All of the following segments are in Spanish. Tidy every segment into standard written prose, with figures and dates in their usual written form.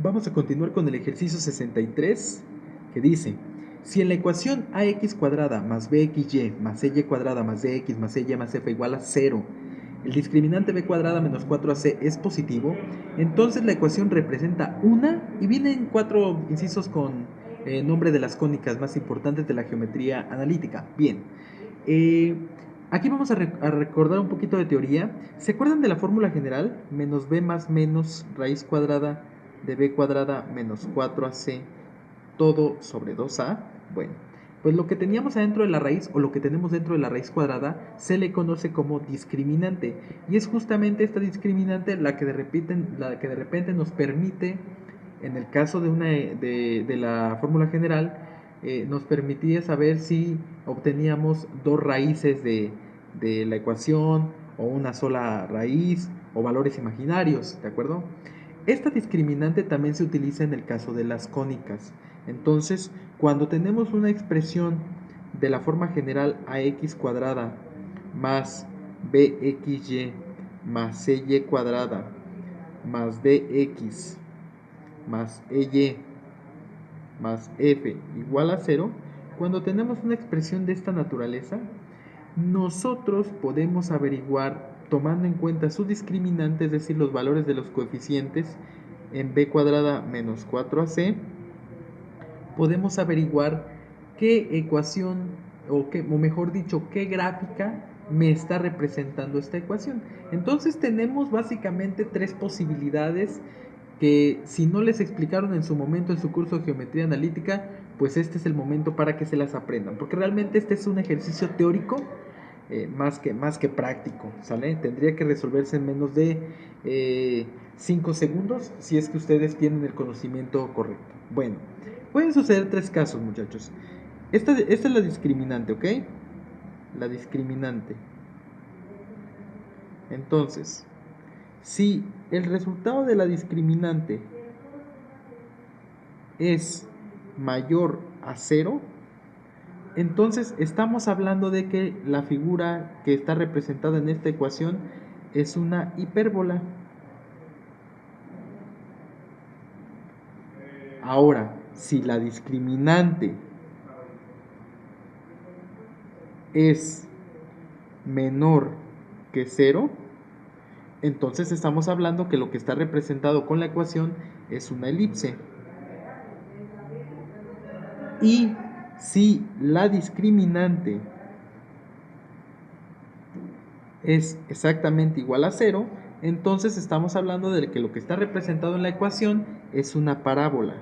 Vamos a continuar con el ejercicio 63 que dice: si en la ecuación ax cuadrada más bxy más cy cuadrada más dx más ey más f igual a 0, el discriminante b cuadrada menos 4ac es positivo, entonces la ecuación representa una, y vienen 4 incisos con nombre de las cónicas más importantes de la geometría analítica. Bien, aquí vamos a recordar un poquito de teoría. ¿Se acuerdan de la fórmula general? Menos b más menos raíz cuadrada de b cuadrada menos 4ac todo sobre 2a. Bueno, pues lo que teníamos adentro de la raíz, o lo que tenemos dentro de la raíz cuadrada, se le conoce como discriminante, y es justamente esta discriminante la que de repente nos permite, en el caso de la fórmula general, nos permitía saber si obteníamos dos raíces de la ecuación, o una sola raíz, o valores imaginarios, ¿de acuerdo? Esta discriminante también se utiliza en el caso de las cónicas. Entonces, cuando tenemos una expresión de la forma general ax cuadrada más bxy más cy cuadrada más dx más ey más f igual a 0, cuando tenemos una expresión de esta naturaleza, nosotros podemos averiguar, tomando en cuenta su discriminante, es decir, los valores de los coeficientes en b cuadrada menos 4ac, podemos averiguar qué ecuación, o mejor dicho, qué gráfica me está representando esta ecuación. Entonces tenemos básicamente tres posibilidades que, si no les explicaron en su momento en su curso de geometría analítica, pues este es el momento para que se las aprendan, porque realmente este es un ejercicio teórico más que práctico, ¿sale? Tendría que resolverse en menos de 5 segundos si es que ustedes tienen el conocimiento correcto. Bueno, pueden suceder tres casos, muchachos. Esta es la discriminante, ¿ok? La discriminante. Entonces, si el resultado de la discriminante es mayor a 0, entonces estamos hablando de que la figura que está representada en esta ecuación es una hipérbola. Ahora, si la discriminante es menor que 0, entonces estamos hablando que lo que está representado con la ecuación es una elipse. Y si la discriminante es exactamente igual a 0, entonces estamos hablando de que lo que está representado en la ecuación es una parábola.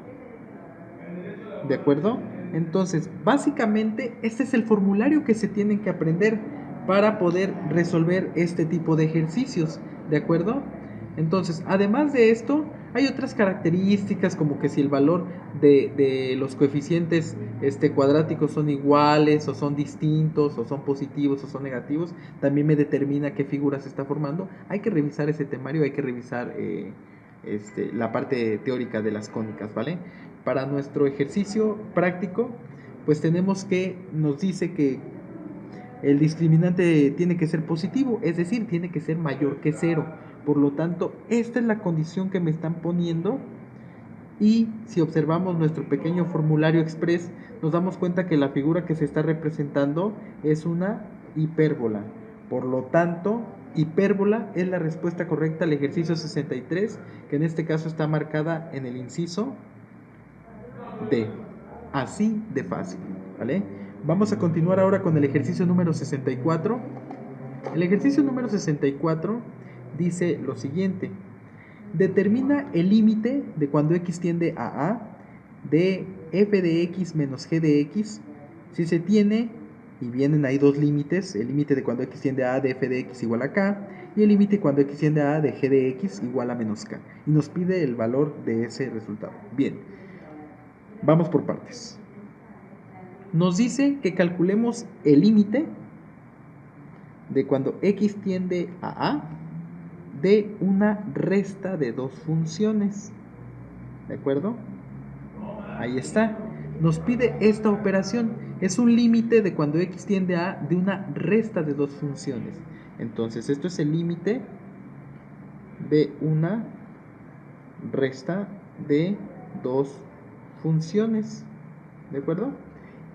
¿De acuerdo? Entonces, básicamente, este es el formulario que se tienen que aprender para poder resolver este tipo de ejercicios. ¿De acuerdo? Entonces, además de esto, hay otras características, como que si el valor de los coeficientes cuadráticos son iguales, o son distintos, o son positivos, o son negativos, también me determina qué figura se está formando. Hay que revisar ese temario, hay que revisar la parte teórica de las cónicas, ¿vale? Para nuestro ejercicio práctico, pues tenemos que, nos dice que el discriminante tiene que ser positivo, es decir, tiene que ser mayor que 0. Por lo tanto, esta es la condición que me están poniendo. Y si observamos nuestro pequeño formulario express, nos damos cuenta que la figura que se está representando es una hipérbola. Por lo tanto, hipérbola es la respuesta correcta al ejercicio 63, que en este caso está marcada en el inciso D. Así de fácil, ¿vale? Vamos a continuar ahora con el ejercicio número 64. El ejercicio número 64 dice lo siguiente: determina el límite de cuando x tiende a de f de x menos g de x si se tiene, y vienen ahí dos límites, el límite de cuando x tiende a de f de x igual a k, y el límite cuando x tiende a de g de x igual a menos k, y nos pide el valor de ese resultado. Bien, vamos por partes. Nos dice que calculemos el límite de cuando x tiende a de una resta de dos funciones. ¿De acuerdo? Ahí está. Nos pide esta operación. Es un límite de cuando x tiende a de una resta de dos funciones. Entonces, esto es el límite de una resta de dos funciones, ¿de acuerdo?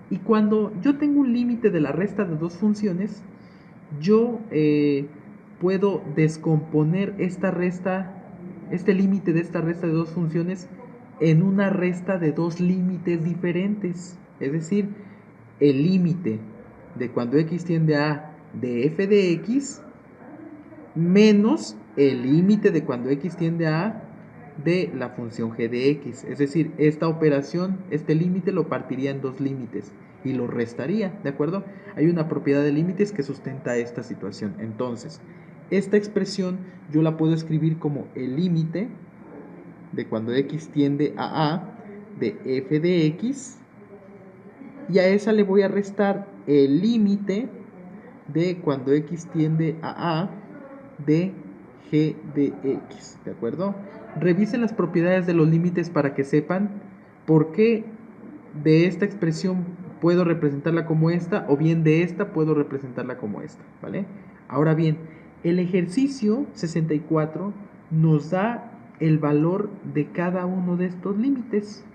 Y cuando yo tengo un límite de la resta de dos funciones, yo puedo descomponer esta resta, este límite de esta resta de dos funciones en una resta de dos límites diferentes. Es decir, el límite de cuando x tiende a de f de x menos el límite de cuando x tiende a de la función g de x. Es decir, esta operación, este límite lo partiría en dos límites y lo restaría, ¿de acuerdo? Hay una propiedad de límites que sustenta esta situación. Entonces, esta expresión yo la puedo escribir como el límite de cuando x tiende a de f de x, y a esa le voy a restar el límite de cuando x tiende a de g de x, ¿de acuerdo? Revisen las propiedades de los límites para que sepan por qué de esta expresión puedo representarla como esta, o bien de esta puedo representarla como esta, ¿vale? Ahora bien, el ejercicio 64 nos da el valor de cada uno de estos límites.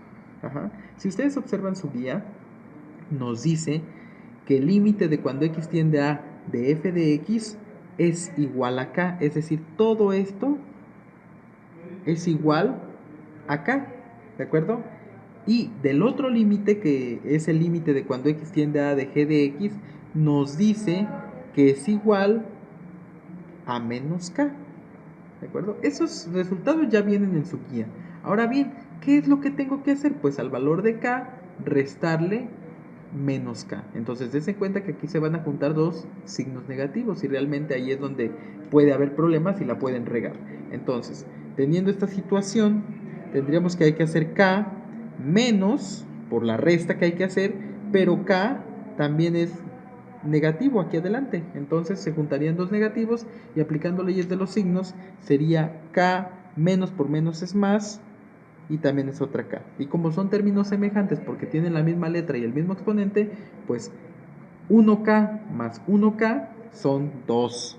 Ajá. Si ustedes observan su guía, nos dice que el límite de cuando x tiende a de f de x es igual a k, es decir, todo esto es igual a k, ¿de acuerdo? Y del otro límite, que es el límite de cuando x tiende a de g de x, nos dice que es igual a menos k, ¿de acuerdo? Esos resultados ya vienen en su guía. Ahora bien, ¿qué es lo que tengo que hacer? Pues al valor de k restarle menos k. Entonces dense cuenta que aquí se van a juntar dos signos negativos y realmente ahí es donde puede haber problemas y la pueden regar. Entonces, teniendo esta situación, tendríamos que hay que hacer k menos por la resta que hay que hacer, pero k también es negativo aquí adelante. Entonces se juntarían dos negativos y aplicando leyes de los signos sería k menos por menos es más, y también es otra k. Y como son términos semejantes porque tienen la misma letra y el mismo exponente, pues 1k más 1k son 2k.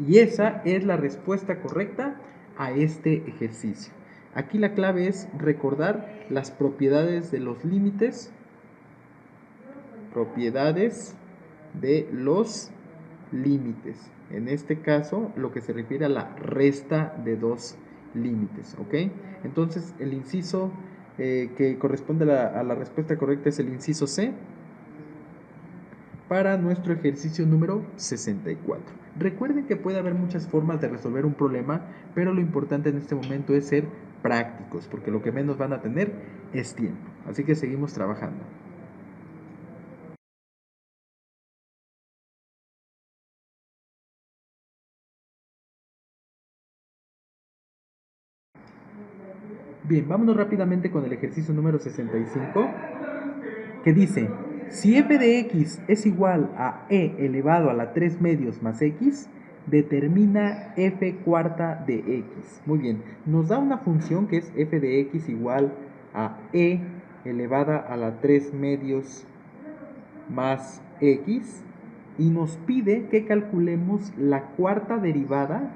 Y esa es la respuesta correcta a este ejercicio. Aquí la clave es recordar las propiedades de los límites, propiedades de los límites. En este caso, lo que se refiere a la resta de dos límites, ¿ok? Entonces, el inciso que corresponde a la respuesta correcta es el inciso C para nuestro ejercicio número 64. Recuerden que puede haber muchas formas de resolver un problema, pero lo importante en este momento es ser prácticos, porque lo que menos van a tener es tiempo. Así que seguimos trabajando. Bien, vámonos rápidamente con el ejercicio número 65, que dice, si f de x es igual a e elevado a la 3 medios más x, determina f cuarta de x. Muy bien, nos da una función que es f de x igual a e elevada a la 3 medios más x, y nos pide que calculemos la cuarta derivada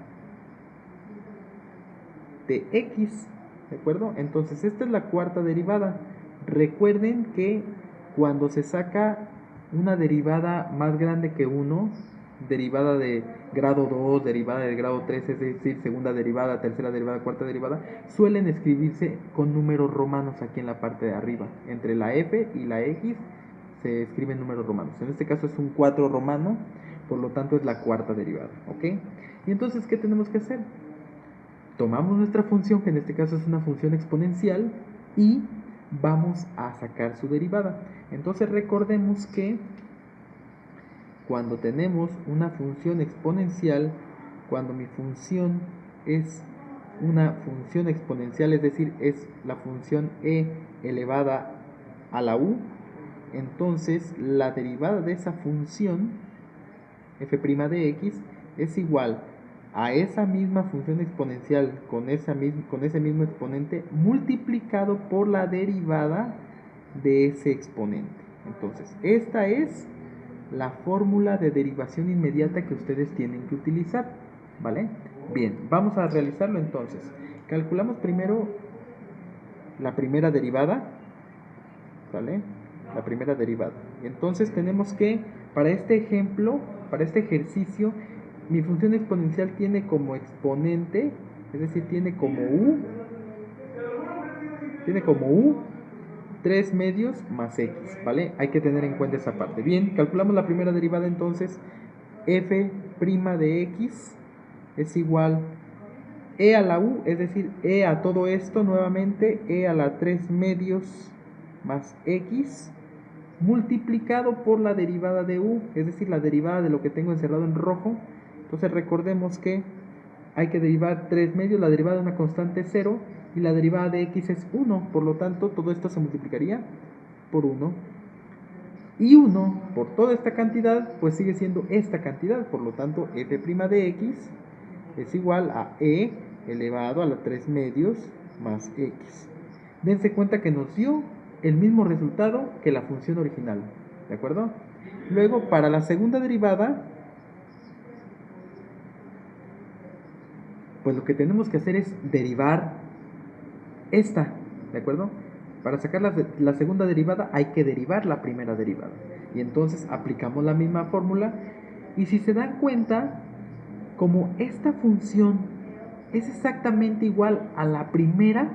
de x, ¿de acuerdo? Entonces esta es la cuarta derivada. Recuerden que cuando se saca una derivada más grande que 1, derivada de grado 2, derivada de grado 3, es decir, segunda derivada, tercera derivada, cuarta derivada, suelen escribirse con números romanos aquí en la parte de arriba. Entre la f y la x se escriben números romanos. En este caso es un 4 romano, por lo tanto es la cuarta derivada, ¿ok? Y entonces, ¿qué tenemos que hacer? Tomamos nuestra función, que en este caso es una función exponencial, y vamos a sacar su derivada. Entonces recordemos que cuando tenemos una función exponencial, cuando mi función es una función exponencial, es decir, es la función e elevada a la u, entonces la derivada de esa función f' de x es igual a esa misma función exponencial con ese mismo exponente multiplicado por la derivada de ese exponente. Entonces, esta es la fórmula de derivación inmediata que ustedes tienen que utilizar. ¿vale? Bien, vamos a realizarlo entonces. Calculamos primero la primera derivada, ¿vale? La primera derivada. Y entonces tenemos que, para este ejemplo, para este ejercicio, mi función exponencial tiene como exponente, es decir, tiene como u 3 medios más x, ¿vale? Hay que tener en cuenta esa parte. Bien, calculamos la primera derivada entonces, f' de x es igual e a la u, es decir, e a todo esto nuevamente, e a la 3 medios más x multiplicado por la derivada de u, es decir, la derivada de lo que tengo encerrado en rojo. Entonces recordemos que hay que derivar 3 medios, la derivada de una constante es 0 y la derivada de x es 1, por lo tanto todo esto se multiplicaría por 1. Y 1 por toda esta cantidad, pues sigue siendo esta cantidad, por lo tanto f' de x es igual a e elevado a la 3 medios más x. Dense cuenta que nos dio el mismo resultado que la función original, ¿de acuerdo? Luego, para la segunda derivada, pues lo que tenemos que hacer es derivar esta, ¿de acuerdo? Para sacar la segunda derivada hay que derivar la primera derivada. Y entonces aplicamos la misma fórmula. Y si se dan cuenta, como esta función es exactamente igual a la primera,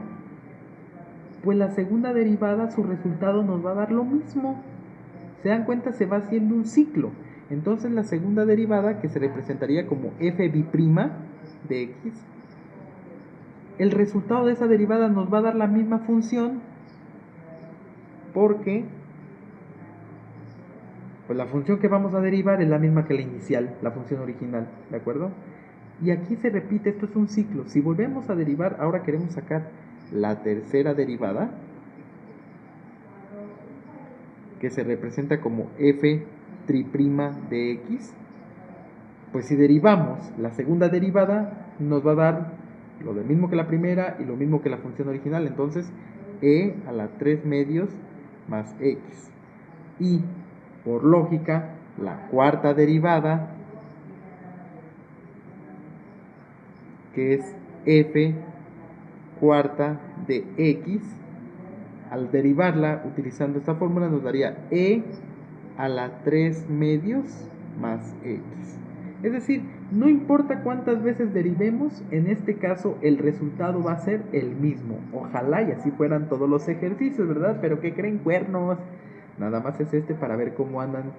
pues la segunda derivada, su resultado nos va a dar lo mismo. Se dan cuenta, se va haciendo un ciclo. Entonces la segunda derivada, que se representaría como f' de x, el resultado de esa derivada nos va a dar la misma función, porque pues la función que vamos a derivar es la misma que la inicial, la función original, ¿de acuerdo? Y aquí se repite, esto es un ciclo. Si volvemos a derivar, ahora queremos sacar la tercera derivada, que se representa como f' de x. Pues si derivamos la segunda derivada, nos va a dar lo mismo que la primera y lo mismo que la función original. Entonces, e a la 3 medios más x. Y, por lógica, la cuarta derivada, que es f cuarta de x, al derivarla utilizando esta fórmula nos daría e a la 3 medios más x. Es decir, no importa cuántas veces derivemos, en este caso el resultado va a ser el mismo. Ojalá y así fueran todos los ejercicios, ¿verdad? Pero ¿qué creen, cuernos? Nada más es para ver cómo andan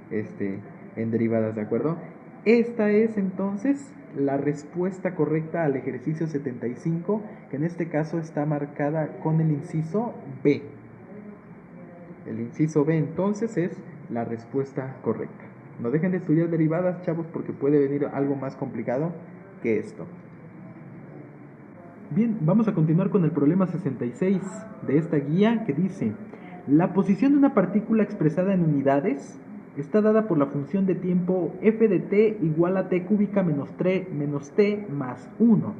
en derivadas, ¿de acuerdo? Esta es entonces la respuesta correcta al ejercicio 75, que en este caso está marcada con el inciso B. El inciso B entonces es la respuesta correcta. No dejen de estudiar derivadas, chavos, porque puede venir algo más complicado que esto. Bien, vamos a continuar con el problema 66 de esta guía, que dice: la posición de una partícula expresada en unidades está dada por la función de tiempo f de t igual a t cúbica menos t más 1.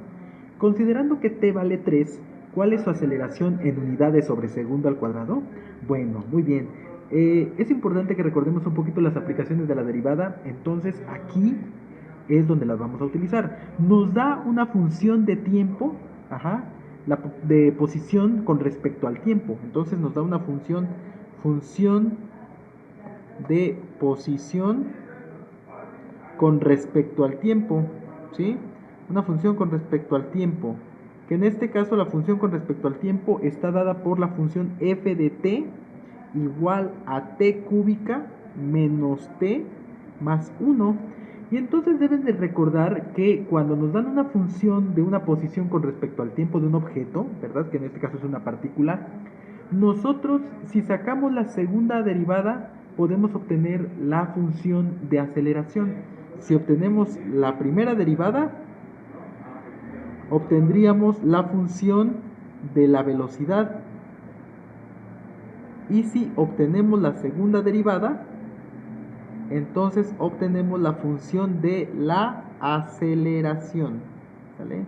Considerando que t vale 3, ¿cuál es su aceleración en unidades sobre segundo al cuadrado? Bueno, muy bien. Es importante que recordemos un poquito las aplicaciones de la derivada. Entonces aquí es donde las vamos a utilizar. Nos da una función de tiempo, de posición con respecto al tiempo. Entonces nos da una función de posición con respecto al tiempo, ¿sí? Una función con respecto al tiempo, que en este caso la función con respecto al tiempo está dada por la función f de t igual a t cúbica menos t más 1. Y entonces deben de recordar que cuando nos dan una función de una posición con respecto al tiempo de un objeto, ¿verdad? Que en este caso es una partícula, nosotros, si sacamos la segunda derivada, podemos obtener la función de aceleración. Si obtenemos la primera derivada, obtendríamos la función de la velocidad. Y si obtenemos la segunda derivada, entonces obtenemos la función de la aceleración, ¿vale?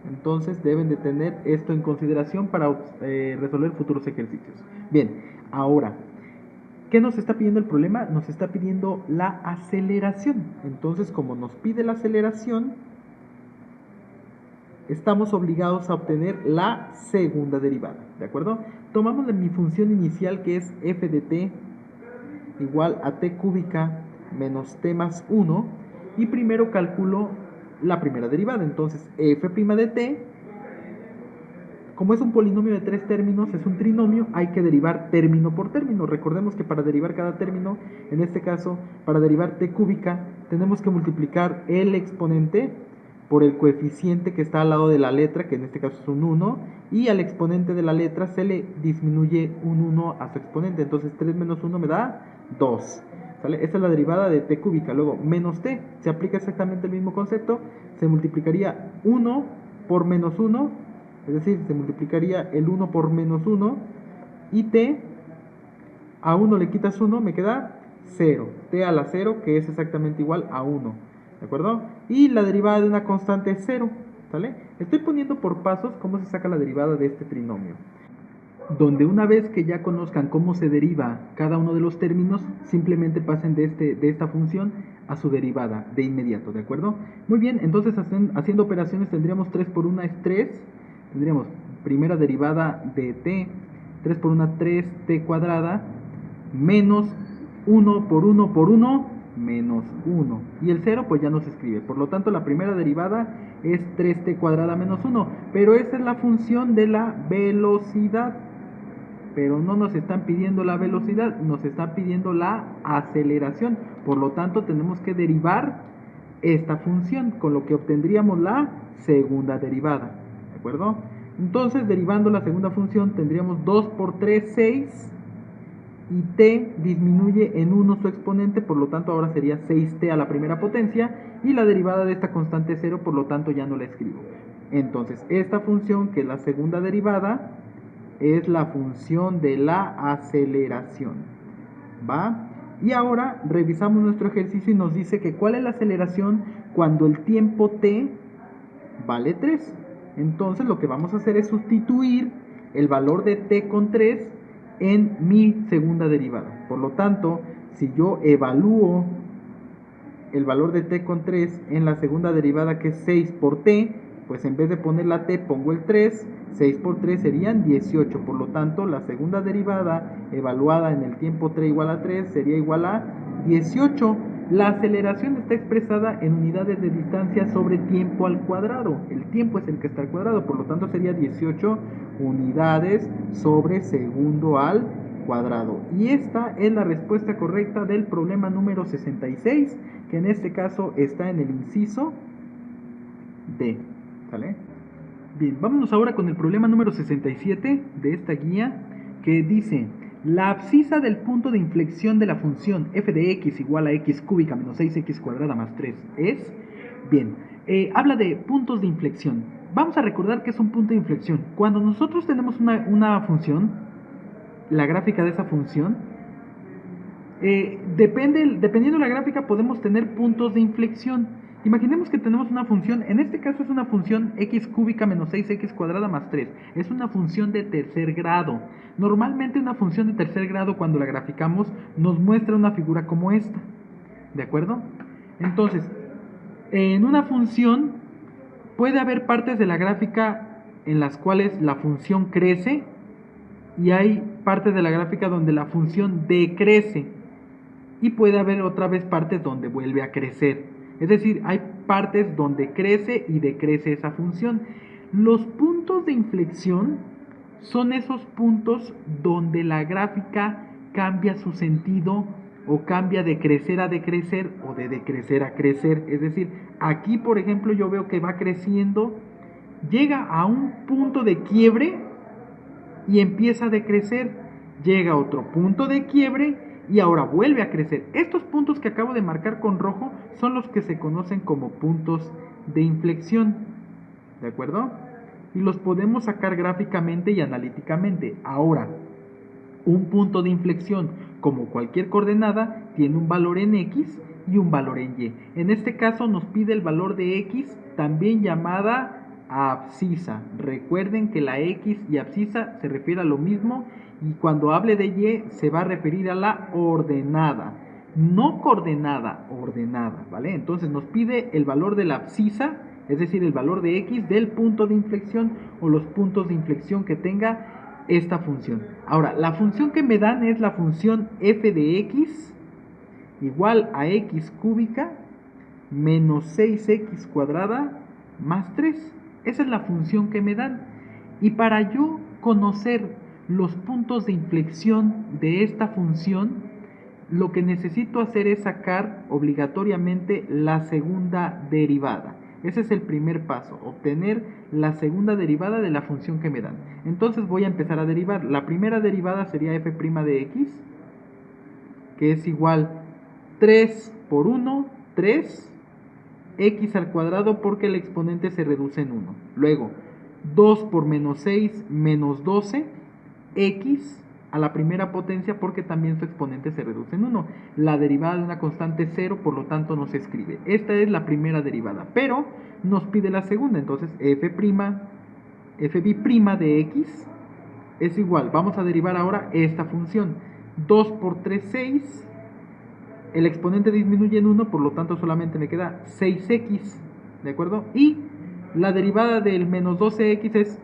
Entonces deben de tener esto en consideración para resolver futuros ejercicios. Bien, ahora, ¿qué nos está pidiendo el problema? Nos está pidiendo la aceleración. Entonces, como nos pide la aceleración, estamos obligados a obtener la segunda derivada, ¿de acuerdo? Tomamos mi función inicial, que es f de t igual a t cúbica menos t más 1, y primero calculo la primera derivada. Entonces f' de t, como es un polinomio de 3 términos, es un trinomio, hay que derivar término por término. Recordemos que para derivar cada término, en este caso, para derivar t cúbica, tenemos que multiplicar el exponente por el coeficiente que está al lado de la letra, que en este caso es un 1, y al exponente de la letra se le disminuye un 1 a su exponente. Entonces 3 menos 1 me da 2. ¿Sale? Esta es la derivada de t cúbica. Luego, menos t, se aplica exactamente el mismo concepto, se multiplicaría 1 por menos 1, es decir, se multiplicaría el 1 por menos 1, y t, a 1 le quitas 1, me queda 0, t a la 0, que es exactamente igual a 1, ¿de acuerdo? Y la derivada de una constante es 0, ¿sale? Estoy poniendo por pasos cómo se saca la derivada de este trinomio, donde una vez que ya conozcan cómo se deriva cada uno de los términos, simplemente pasen de esta función a su derivada de inmediato, ¿de acuerdo? Muy bien, entonces haciendo operaciones tendríamos 3 por 1 es 3, tendríamos primera derivada de t, 3 por 1 3t cuadrada, menos 1 por 1 por 1, menos 1. Y el 0 pues ya no se escribe. Por lo tanto, la primera derivada es 3t cuadrada menos 1. Pero esa es la función de la velocidad. Pero no nos están pidiendo la velocidad, nos están pidiendo la aceleración. Por lo tanto, tenemos que derivar esta función, con lo que obtendríamos la segunda derivada. ¿De acuerdo? Entonces, derivando la segunda función, tendríamos 2 por 3, 6. Y t disminuye en 1 su exponente, por lo tanto ahora sería 6t a la primera potencia, y la derivada de esta constante es 0, por lo tanto ya no la escribo. Entonces esta función, que es la segunda derivada, es la función de la aceleración, ¿va? Y ahora revisamos nuestro ejercicio y nos dice que cuál es la aceleración cuando el tiempo t vale 3. Entonces lo que vamos a hacer es sustituir el valor de t con 3 en mi segunda derivada. Por lo tanto, si yo evalúo el valor de t con 3 en la segunda derivada, que es 6 por t, pues en vez de poner la t pongo el 3, 6 por 3 serían 18. Por lo tanto, la segunda derivada evaluada en el tiempo t igual a 3 sería igual a 18. La aceleración está expresada en unidades de distancia sobre tiempo al cuadrado. El tiempo es el que está al cuadrado, por lo tanto sería 18 unidades sobre segundo al cuadrado. Y esta es la respuesta correcta del problema número 66, que en este caso está en el inciso D. ¿Sale? Bien, vámonos ahora con el problema número 67 de esta guía, que dice: la abscisa del punto de inflexión de la función f de x igual a x cúbica menos 6x cuadrada más 3 es... Bien, habla de puntos de inflexión. Vamos a recordar que es un punto de inflexión. Cuando nosotros tenemos una función, la gráfica de esa función, dependiendo de la gráfica podemos tener puntos de inflexión. Imaginemos que tenemos una función, en este caso es una función x cúbica menos 6x cuadrada más 3. Es una función de tercer grado. Normalmente una función de tercer grado, cuando la graficamos, nos muestra una figura como esta. ¿De acuerdo? Entonces, en una función puede haber partes de la gráfica en las cuales la función crece, y hay partes de la gráfica donde la función decrece, y puede haber otra vez partes donde vuelve a crecer. Es decir, hay partes donde crece y decrece esa función. Los puntos de inflexión son esos puntos donde la gráfica cambia su sentido, o cambia de crecer a decrecer o de decrecer a crecer. Es decir, aquí por ejemplo yo veo que va creciendo, llega a un punto de quiebre y empieza a decrecer, llega a otro punto de quiebre y ahora vuelve a crecer. Estos puntos que acabo de marcar con rojo son los que se conocen como puntos de inflexión, ¿de acuerdo? Y los podemos sacar gráficamente y analíticamente. Ahora, un punto de inflexión, como cualquier coordenada, tiene un valor en X y un valor en Y. En este caso nos pide el valor de X, también llamada abscisa. Recuerden que la X y abscisa se refiere a lo mismo, y cuando hable de Y se va a referir a la ordenada, no coordenada, ordenada, ¿vale? Entonces nos pide el valor de la abscisa, es decir, el valor de x del punto de inflexión o los puntos de inflexión que tenga esta función. Ahora, la función que me dan es la función f de x igual a x cúbica menos 6x cuadrada más 3. Esa es la función que me dan. Y para yo conocer los puntos de inflexión de esta función, lo que necesito hacer es sacar obligatoriamente la segunda derivada. Ese es el primer paso, obtener la segunda derivada de la función que me dan. Entonces voy a empezar a derivar. La primera derivada sería f' de x, que es igual 3 por 1, 3, x al cuadrado porque el exponente se reduce en 1. Luego, 2 por menos 6 menos 12, x a la primera potencia porque también su exponente se reduce en 1. La derivada de una constante 0, por lo tanto no se escribe. Esta es la primera derivada, pero nos pide la segunda. Entonces fb' de x es igual, vamos a derivar ahora esta función. 2 por 3, 6. El exponente disminuye en 1, por lo tanto solamente me queda 6x, ¿de acuerdo? Y la derivada del menos 12x es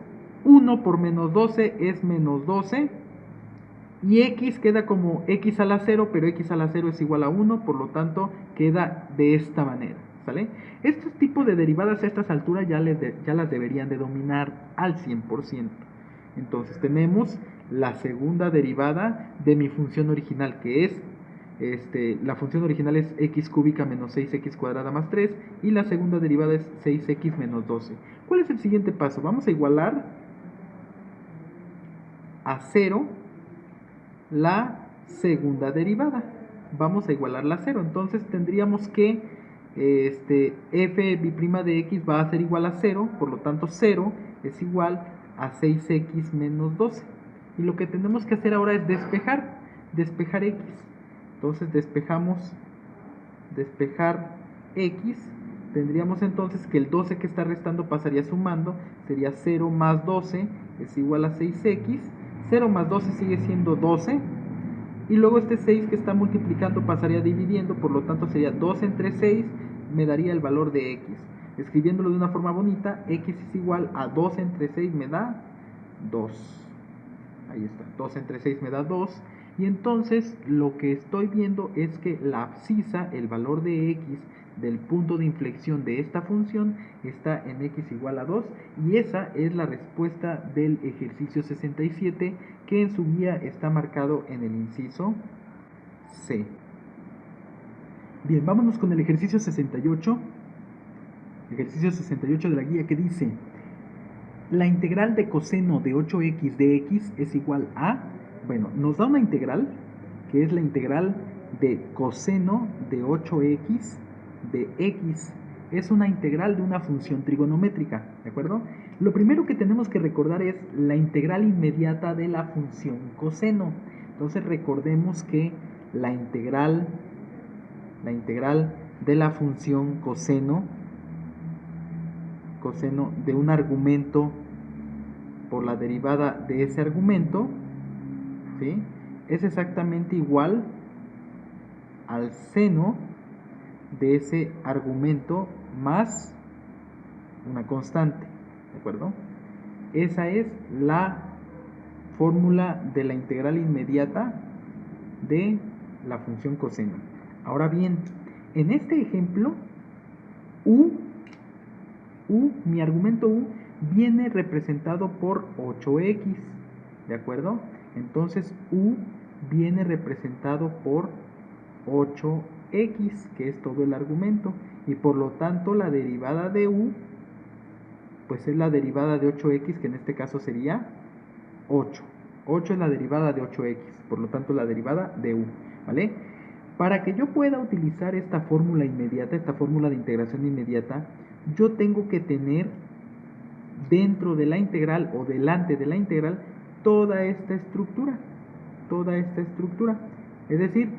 1 por menos 12 es menos 12. Y x queda como x a la 0, pero x a la 0 es igual a 1, por lo tanto queda de esta manera, ¿sale? Estos tipos de derivadas a estas alturas ya las deberían de dominar al 100%. Entonces tenemos la segunda derivada de mi función original, que es la función original es x cúbica menos 6x cuadrada más 3, y la segunda derivada es 6x menos 12. ¿Cuál es el siguiente paso? Vamos a igualar a 0 la segunda derivada. Vamos a igualarla a 0. Entonces tendríamos que f' de x va a ser igual a 0, por lo tanto 0 es igual a 6x menos 12. Y lo que tenemos que hacer ahora es despejar x. Entonces despejar x, tendríamos entonces que el 12 que está restando pasaría sumando, sería 0 más 12 es igual a 6x, 0 más 12 sigue siendo 12, y luego este 6 que está multiplicando pasaría dividiendo, por lo tanto sería 2 entre 6, me daría el valor de x. Escribiéndolo de una forma bonita, x es igual a 2 entre 6 me da 2. Ahí está, 2 entre 6 me da 2. Y entonces lo que estoy viendo es que la abscisa, el valor de x del punto de inflexión de esta función, está en x igual a 2. Y esa es la respuesta del ejercicio 67, que en su guía está marcado en el inciso C. Bien, vámonos con el ejercicio 68. Ejercicio 68 de la guía, que dice: la integral de coseno de 8x de x es igual a... Bueno, nos da una integral, que es la integral de coseno de 8x de x. Es una integral de una función trigonométrica, ¿de acuerdo? Lo primero que tenemos que recordar es la integral inmediata de la función coseno. Entonces recordemos que la integral de la función coseno de un argumento por la derivada de ese argumento, ¿sí?, es exactamente igual al seno de ese argumento más una constante, ¿de acuerdo? Esa es la fórmula de la integral inmediata de la función coseno. Ahora bien, en este ejemplo, mi argumento u viene representado por 8x, ¿de acuerdo? Entonces u viene representado por 8x, que es todo el argumento, y por lo tanto la derivada de u pues es la derivada de 8x, que en este caso sería 8. 8 es la derivada de 8x, por lo tanto la derivada de u, ¿vale? Para que yo pueda utilizar esta fórmula inmediata, esta fórmula de integración inmediata, yo tengo que tener dentro de la integral o delante de la integral toda esta estructura. Es decir,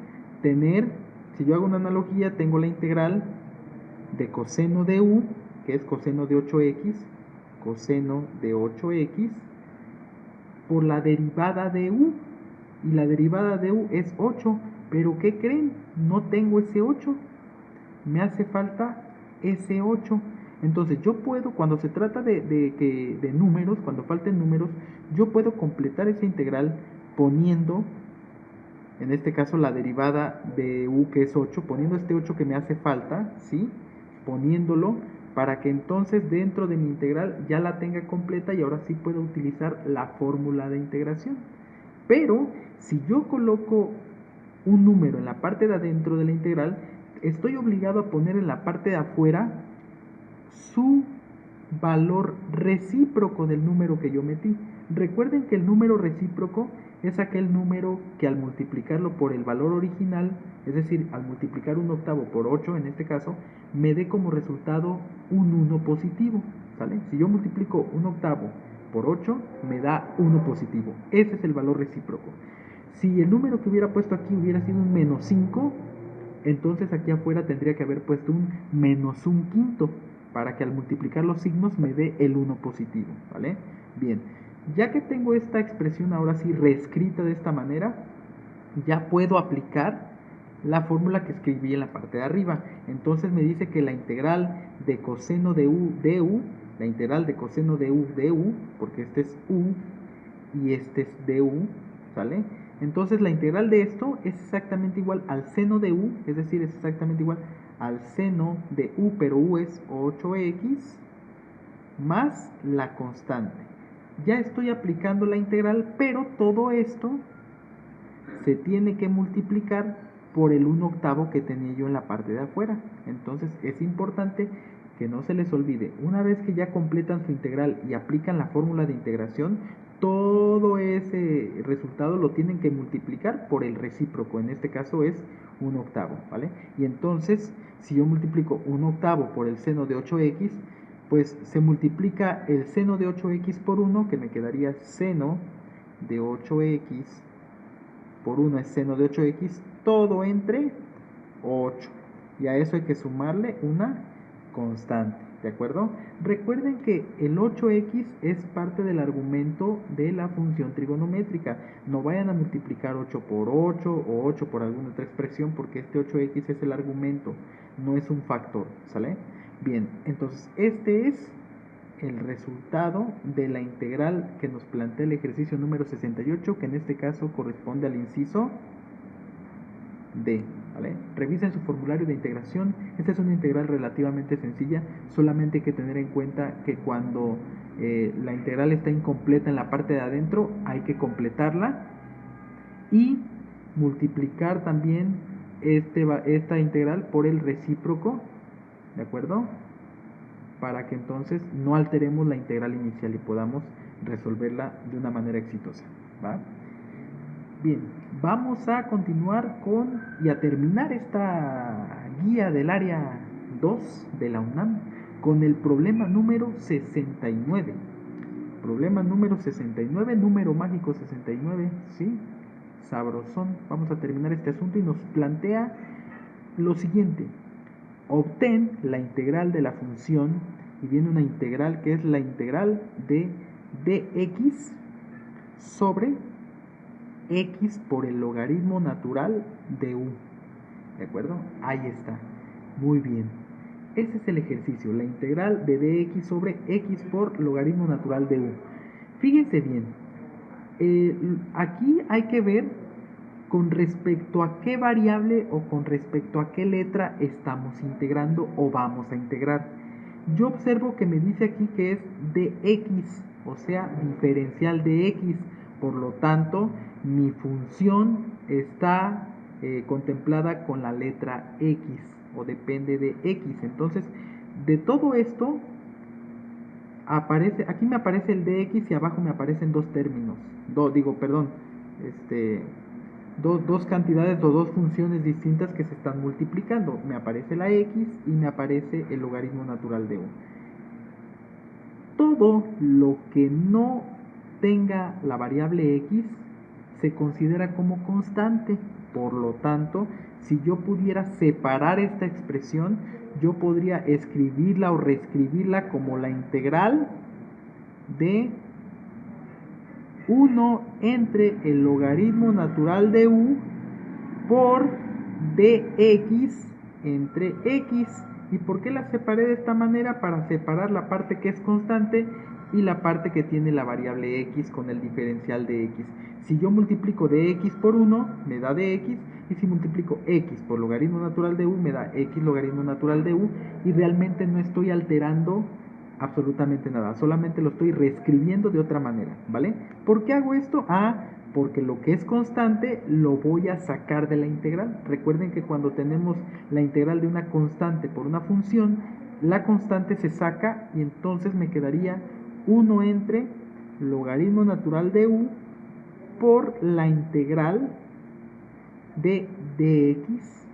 si yo hago una analogía, tengo la integral de coseno de u, que es coseno de 8x, por la derivada de u, y la derivada de u es 8, pero ¿qué creen? No tengo ese 8, me hace falta ese 8, Entonces yo puedo, cuando se trata de números, cuando falten números, yo puedo completar esa integral poniendo, en este caso la derivada de u que es 8, poniendo este 8 que me hace falta, ¿sí? Poniéndolo para que entonces dentro de mi integral ya la tenga completa y ahora sí puedo utilizar la fórmula de integración. Pero si yo coloco un número en la parte de adentro de la integral, estoy obligado a poner en la parte de afuera su valor recíproco del número que yo metí. Recuerden que el número recíproco es aquel número que al multiplicarlo por el valor original, es decir, al multiplicar un octavo por 8 en este caso, me dé como resultado un 1 positivo, ¿sale? Si yo multiplico un octavo por 8, me da 1 positivo. Ese es el valor recíproco. Si el número que hubiera puesto aquí hubiera sido un menos 5, entonces aquí afuera tendría que haber puesto un menos un quinto, para que al multiplicar los signos me dé el 1 positivo, ¿vale? Bien, ya que tengo esta expresión ahora sí reescrita de esta manera, ya puedo aplicar la fórmula que escribí en la parte de arriba. Entonces me dice que la integral de coseno de u de u, la integral de coseno de u, porque este es u y este es du, ¿sale? Entonces la integral de esto es exactamente igual al seno de u, es decir, es exactamente igual al seno de u, pero u es 8x más la constante. Ya estoy aplicando la integral, pero todo esto se tiene que multiplicar por el 1 octavo que tenía yo en la parte de afuera. Entonces es importante que no se les olvide, una vez que ya completan su integral y aplican la fórmula de integración, todo ese resultado lo tienen que multiplicar por el recíproco, en este caso es 1 octavo, ¿vale? Y entonces, si yo multiplico 1 octavo por el seno de 8x, pues se multiplica el seno de 8x por 1, que me quedaría seno de 8x por 1 es seno de 8x, todo entre 8. Y a eso hay que sumarle una constante, ¿de acuerdo? Recuerden que el 8x es parte del argumento de la función trigonométrica. No vayan a multiplicar 8 por 8 o 8 por alguna otra expresión, porque este 8x es el argumento, no es un factor, ¿sale? Bien, entonces este es el resultado de la integral que nos plantea el ejercicio número 68, que en este caso corresponde al inciso D, ¿vale? Revisen su formulario de integración. Esta es una integral relativamente sencilla, solamente hay que tener en cuenta que cuando la integral está incompleta en la parte de adentro, hay que completarla y multiplicar también esta integral por el recíproco, ¿de acuerdo? Para que entonces no alteremos la integral inicial y podamos resolverla de una manera exitosa, ¿va? Bien, vamos a continuar con y a terminar esta guía del área 2 de la UNAM con el problema número 69. Problema número 69, número mágico 69, ¿sí? Sabrosón. Vamos a terminar este asunto y nos plantea lo siguiente. Obtén la integral de la función, y viene una integral que es la integral de dx sobre x por el logaritmo natural de u. ¿De acuerdo? Ahí está. Muy bien. Ese es el ejercicio, la integral de dx sobre x por logaritmo natural de u. Fíjense bien, aquí hay que ver con respecto a qué variable o con respecto a qué letra estamos integrando o vamos a integrar. Yo observo que me dice aquí que es dx, o sea, diferencial de x. Por lo tanto, mi función está contemplada con la letra x o depende de x. Entonces, de todo esto, aquí me aparece el dx y abajo me aparecen dos términos. Dos cantidades o dos funciones distintas que se están multiplicando. Me aparece la x y me aparece el logaritmo natural de u. Todo lo que no tenga la variable x se considera como constante. Por lo tanto, si yo pudiera separar esta expresión, yo podría escribirla o reescribirla como la integral de 1 entre el logaritmo natural de u por dx entre x. ¿Y por qué la separé de esta manera? Para separar la parte que es constante y la parte que tiene la variable x con el diferencial de x. Si yo multiplico dx por 1, me da dx, y si multiplico x por logaritmo natural de u, me da x logaritmo natural de u, y realmente no estoy alterando absolutamente nada, solamente lo estoy reescribiendo de otra manera, ¿vale? ¿Por qué hago esto? Porque lo que es constante lo voy a sacar de la integral. Recuerden que cuando tenemos la integral de una constante por una función, la constante se saca y entonces me quedaría 1 entre logaritmo natural de u por la integral de dx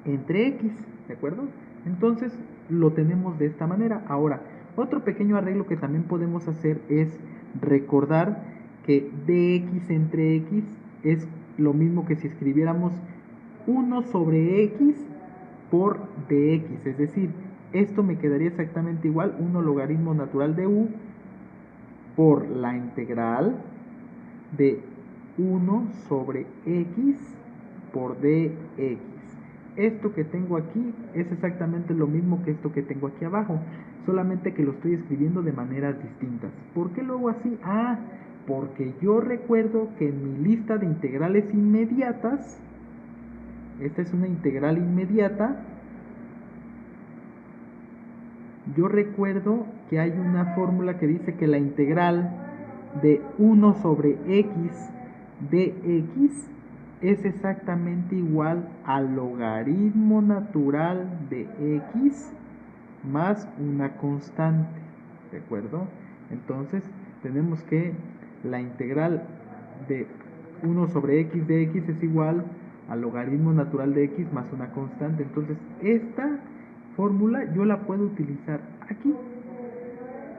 entre x, ¿de acuerdo? Entonces lo tenemos de esta manera. Ahora, otro pequeño arreglo que también podemos hacer es recordar que dx entre x es lo mismo que si escribiéramos 1 sobre x por dx, es decir, esto me quedaría exactamente igual, 1 logaritmo natural de u por la integral de 1 sobre x por dx. Esto que tengo aquí es exactamente lo mismo que esto que tengo aquí abajo, solamente que lo estoy escribiendo de maneras distintas. ¿Por qué lo hago así? Porque yo recuerdo que en mi lista de integrales inmediatas, esta es una integral inmediata, yo recuerdo que hay una fórmula que dice que la integral de 1 sobre x de x es exactamente igual al logaritmo natural de x más una constante, ¿de acuerdo? Entonces tenemos que la integral de 1 sobre x de x es igual al logaritmo natural de x más una constante. Entonces esta fórmula yo la puedo utilizar aquí.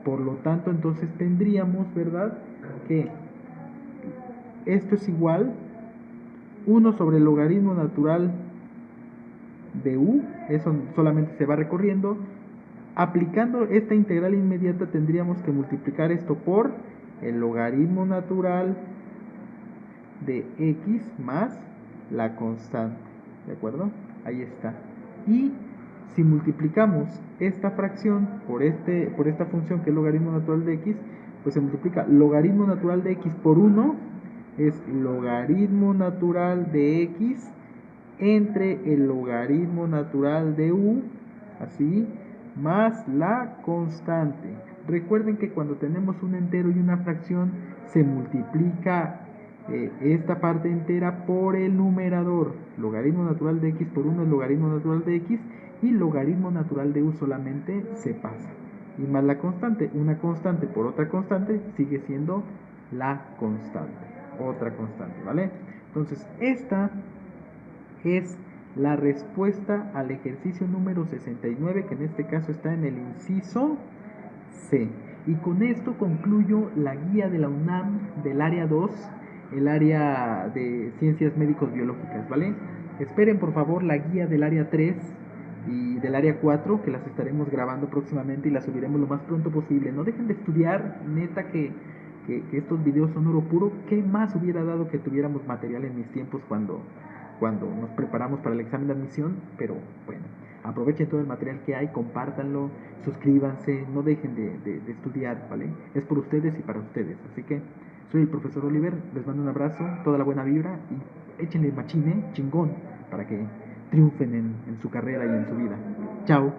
Por lo tanto, entonces tendríamos, ¿verdad?, que esto es igual 1 sobre el logaritmo natural de u, eso solamente se va recorriendo. Aplicando esta integral inmediata tendríamos que multiplicar esto por el logaritmo natural de x más la constante, ¿de acuerdo? Ahí está. Y si multiplicamos esta fracción por esta función que es logaritmo natural de x, pues se multiplica logaritmo natural de x por 1 es logaritmo natural de x entre el logaritmo natural de u, así, más la constante. Recuerden que cuando tenemos un entero y una fracción, se multiplica esta parte entera por el numerador. Logaritmo natural de x por 1 es logaritmo natural de x, y logaritmo natural de u solamente se pasa. Y más la constante, una constante por otra constante sigue siendo la constante, otra constante, ¿vale? Entonces esta es la respuesta al ejercicio número 69, que en este caso está en el inciso C. Y con esto concluyo la guía de la UNAM del área 2, el área de ciencias médicos biológicas, ¿vale? Esperen por favor la guía del área 3 y del área 4, que las estaremos grabando próximamente y las subiremos lo más pronto posible. No dejen de estudiar, neta que estos videos son oro puro. ¿Qué más hubiera dado que tuviéramos material en mis tiempos cuando nos preparamos para el examen de admisión? Pero bueno, aprovechen todo el material que hay, compártanlo, suscríbanse, no dejen de estudiar, ¿vale? Es por ustedes y para ustedes. Así que soy el profesor Oliver, les mando un abrazo, toda la buena vibra y échenle machine, chingón, para que triunfen en su carrera y en su vida. Chao.